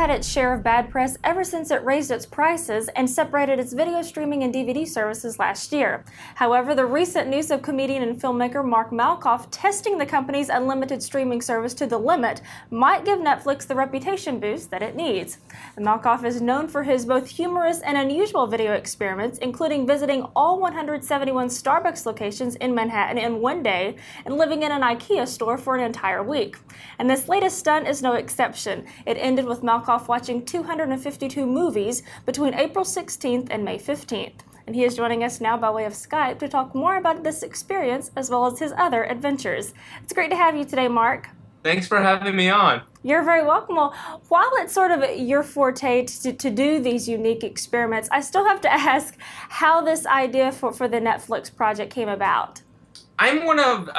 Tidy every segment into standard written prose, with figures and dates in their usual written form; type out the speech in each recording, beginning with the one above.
had its share of bad press ever since it raised its prices and separated its video streaming and DVD services last year. However, the recent news of comedian and filmmaker Mark Malkoff testing the company's unlimited streaming service to the limit might give Netflix the reputation boost that it needs. Malkoff is known for his both humorous and unusual video experiments, including visiting all 171 Starbucks locations in Manhattan in one day and living in an IKEA store for an entire week. And this latest stunt is no exception. It ended with Malkoff watching 252 movies between April 16th and May 15th. And he is joining us now by way of Skype to talk more about this experience as well as his other adventures. It's great to have you today, Mark. Thanks for having me on. You're very welcome. Well, while it's sort of your forte to do these unique experiments, I still have to ask how this idea for the Netflix project came about. I'm one of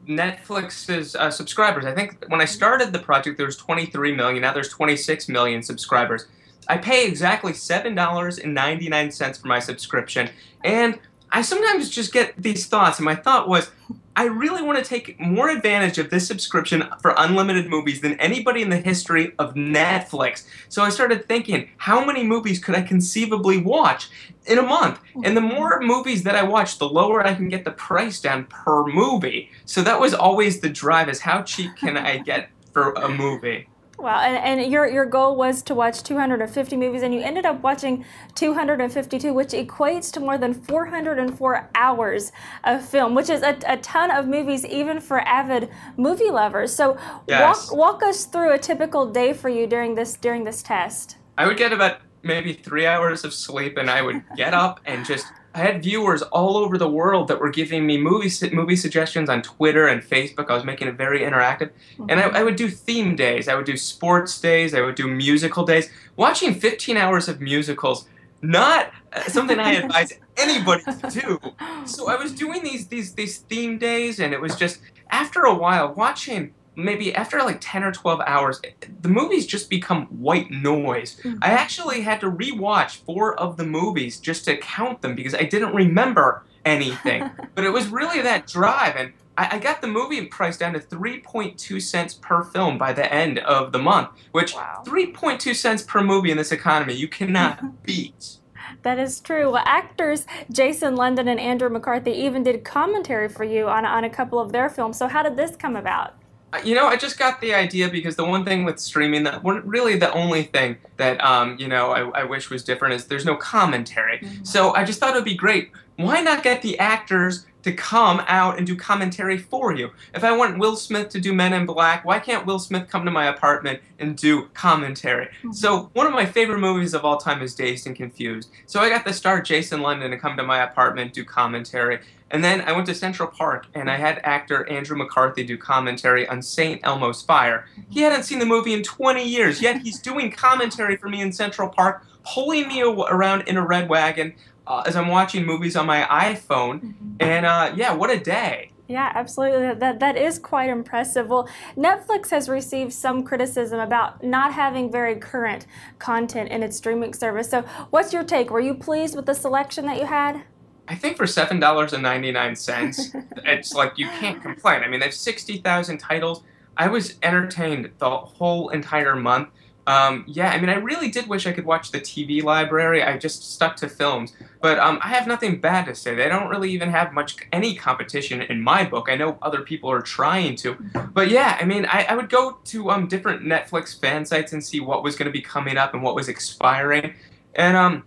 Netflix's subscribers. I think when I started the project, there was 23 million. Now there's 26 million subscribers. I pay exactly $7.99 for my subscription, and I sometimes just get these thoughts, and my thought was, I really want to take more advantage of this subscription for unlimited movies than anybody in the history of Netflix. So I started thinking, how many movies could I conceivably watch in a month? And the more movies that I watch, the lower I can get the price down per movie. So that was always the drive, is how cheap can I get for a movie? Wow, and your goal was to watch 250 movies, and you ended up watching 252, which equates to more than 404 hours of film, which is a ton of movies even for avid movie lovers. So yes. walk us through a typical day for you during this test. I would get about maybe 3 hours of sleep, and I would get up and I had viewers all over the world that were giving me movie suggestions on Twitter and Facebook. I was making it very interactive. And I would do theme days. I would do sports days. I would do musical days. Watching 15 hours of musicals, not something I advise anybody to do. So I was doing these theme days, and it was just, after a while, watching, maybe after like 10 or 12 hours, the movies just become white noise. I actually had to rewatch 4 of the movies just to count them because I didn't remember anything. But it was really that drive, and I got the movie price down to 3.2 cents per film by the end of the month, which 3.2 cents per movie in this economy, you cannot beat. That is true. Well, actors Jason London and Andrew McCarthy even did commentary for you on a couple of their films. So how did this come about? You know, I just got the idea because the one thing with streaming, that really the only thing that, you know, I wish was different is there's no commentary. So I just thought it would be great. Why not get the actors to come out and do commentary for you? If I want Will Smith to do Men in Black, why can't Will Smith come to my apartment and do commentary? So one of my favorite movies of all time is Dazed and Confused. So I got the star Jason London to come to my apartment, do commentary. And then I went to Central Park, and I had actor Andrew McCarthy do commentary on St. Elmo's Fire. He hadn't seen the movie in 20 years, yet he's doing commentary for me in Central Park, pulling me around in a red wagon as I'm watching movies on my iPhone. And yeah, what a day. Yeah, absolutely. That is quite impressive. Well, Netflix has received some criticism about not having very current content in its streaming service. So what's your take? Were you pleased with the selection that you had? I think for $7.99, it's like you can't complain. I mean, they have 60,000 titles. I was entertained the whole entire month. Yeah, I mean, I really did wish I could watch the TV library. I just stuck to films. But I have nothing bad to say. They don't really even have any competition in my book. I know other people are trying to. But yeah, I mean, I would go to different Netflix fan sites and see what was going to be coming up and what was expiring. And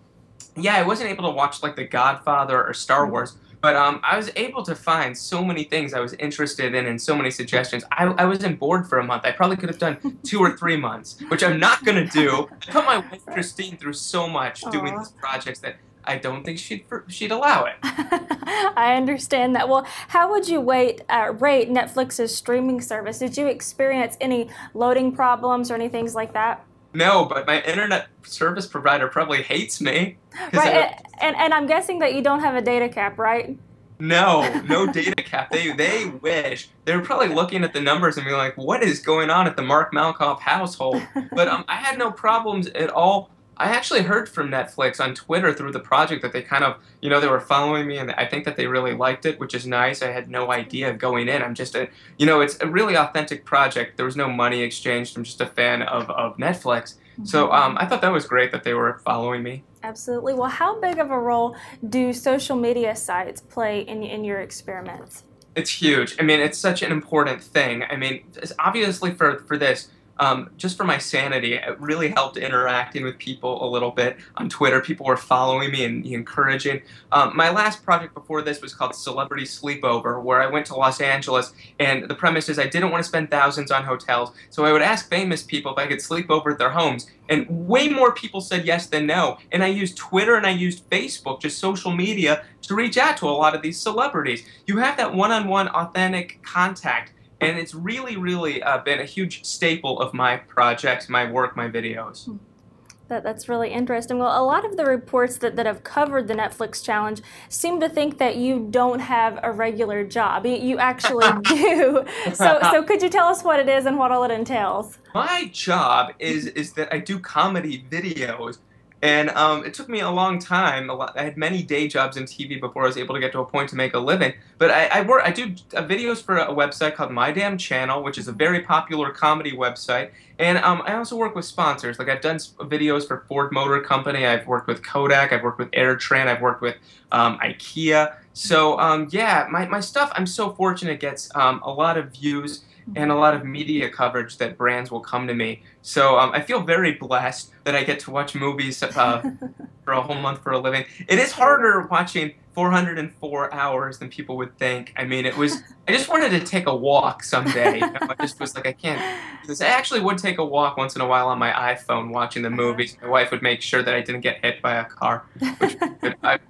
yeah, I wasn't able to watch like The Godfather or Star Wars, but I was able to find so many things I was interested in and so many suggestions. I wasn't bored for a month. I probably could have done 2 or 3 months, which I'm not going to do. I put my wife Christine through so much doing these projects that I don't think she'd allow it. I understand that. Well, how would you rate Netflix's streaming service? Did you experience any loading problems or any things like that? No, but my internet service provider probably hates me. Right, and I'm guessing that you don't have a data cap, right? No data cap. They wish. They were probably looking at the numbers and being like, what is going on at the Mark Malkoff household? But I had no problems at all. I actually heard from Netflix on Twitter through the project that they kind of, they were following me, and I think that they really liked it, which is nice. I had no idea going in. I'm just it's a really authentic project. There was no money exchanged. I'm just a fan of Netflix. So I thought that was great that they were following me. Absolutely. Well, how big of a role do social media sites play in your experiments? It's huge. I mean, it's such an important thing. I mean, obviously for this, just for my sanity, it really helped interacting with people a little bit on Twitter. People were following me and encouraging. My last project before this was called Celebrity Sleepover, where I went to Los Angeles, and the premise is I didn't want to spend thousands on hotels, so I would ask famous people if I could sleep over at their homes, and way more people said yes than no. And I used Twitter and I used Facebook, just social media, to reach out to a lot of these celebrities. You have that one-on-one authentic contact. And it's really, really been a huge staple of my projects, my work, my videos. That's really interesting. Well, a lot of the reports that have covered the Netflix challenge seem to think that you don't have a regular job. You actually do. So could you tell us what it is and what all it entails? My job is that I do comedy videos. And it took me a long time. I had many day jobs in TV before I was able to get to a point to make a living. But I do videos for a website called My Damn Channel, which is a very popular comedy website. And I also work with sponsors. Like I've done videos for Ford Motor Company. I've worked with Kodak. I've worked with AirTran. I've worked with IKEA. So yeah, my stuff, I'm so fortunate, gets a lot of views and a lot of media coverage that brands will come to me. So I feel very blessed that I get to watch movies for a whole month for a living. It is harder watching 404 hours than people would think. I mean, I just wanted to take a walk someday. You know? I just was like, I can't do this. I actually would take a walk once in a while on my iPhone watching the movies. My wife would make sure that I didn't get hit by a car, which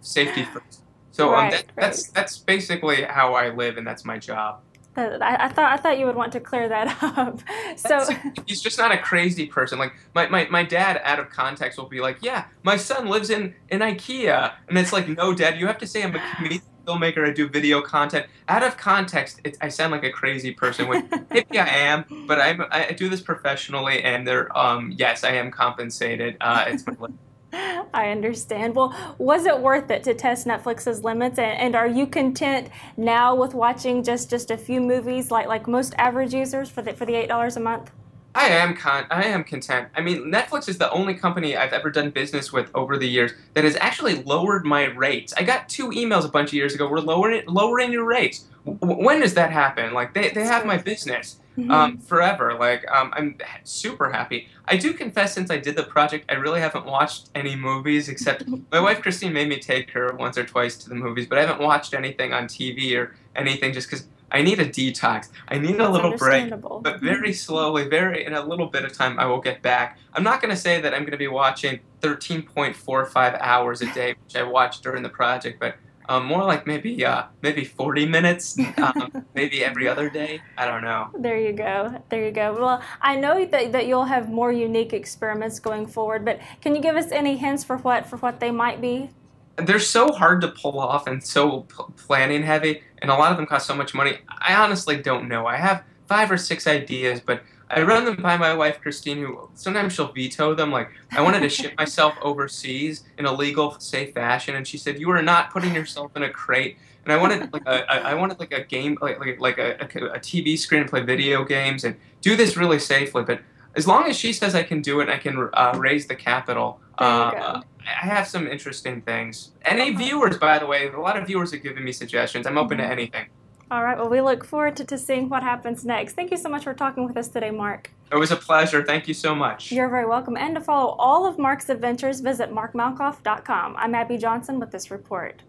safety first. So that's basically how I live, and that's my job. I thought you would want to clear that up. So he's just not a crazy person. Like my dad, out of context, will be like, "Yeah, my son lives in IKEA," and it's like, "No, Dad, you have to say I'm a comedian, filmmaker. I do video content." Out of context, I sound like a crazy person. Which maybe I am, but I do this professionally, and yes, I am compensated. It's my living. I understand. Well, was it worth it to test Netflix's limits? And are you content now with watching just a few movies like most average users for the $8 a month? I am content. I mean, Netflix is the only company I've ever done business with over the years that has actually lowered my rates. I got 2 emails a bunch of years ago. We're lowering your rates. When does that happen? Like they have my business forever. Like I'm super happy. I do confess, since I did the project, I really haven't watched any movies, except my wife Christine made me take her once or twice to the movies, but I haven't watched anything on TV or anything just because I need a detox. I need a little break, but very slowly, in a little bit of time, I will get back. I'm not going to say that I'm going to be watching 13.45 hours a day, which I watched during the project, but more like maybe 40 minutes, maybe every other day. I don't know. There you go. There you go. Well, I know that you'll have more unique experiments going forward, but can you give us any hints for what they might be? They're so hard to pull off and so planning heavy, and a lot of them cost so much money. I honestly don't know. I have 5 or 6 ideas, but I run them by my wife Christine, who sometimes she'll veto them. Like, I wanted to ship myself overseas in a legal, safe fashion, and she said, "You are not putting yourself in a crate." And I wanted like a game, like a TV screen to play video games and do this really safely. But as long as she says I can do it, and I can raise the capital. I have some interesting things. Any viewers, by the way, a lot of viewers have given me suggestions. I'm open to anything. All right. Well, we look forward to seeing what happens next. Thank you so much for talking with us today, Mark. It was a pleasure. Thank you so much. You're very welcome. And to follow all of Mark's adventures, visit markmalkoff.com. I'm Abby Johnson with this report.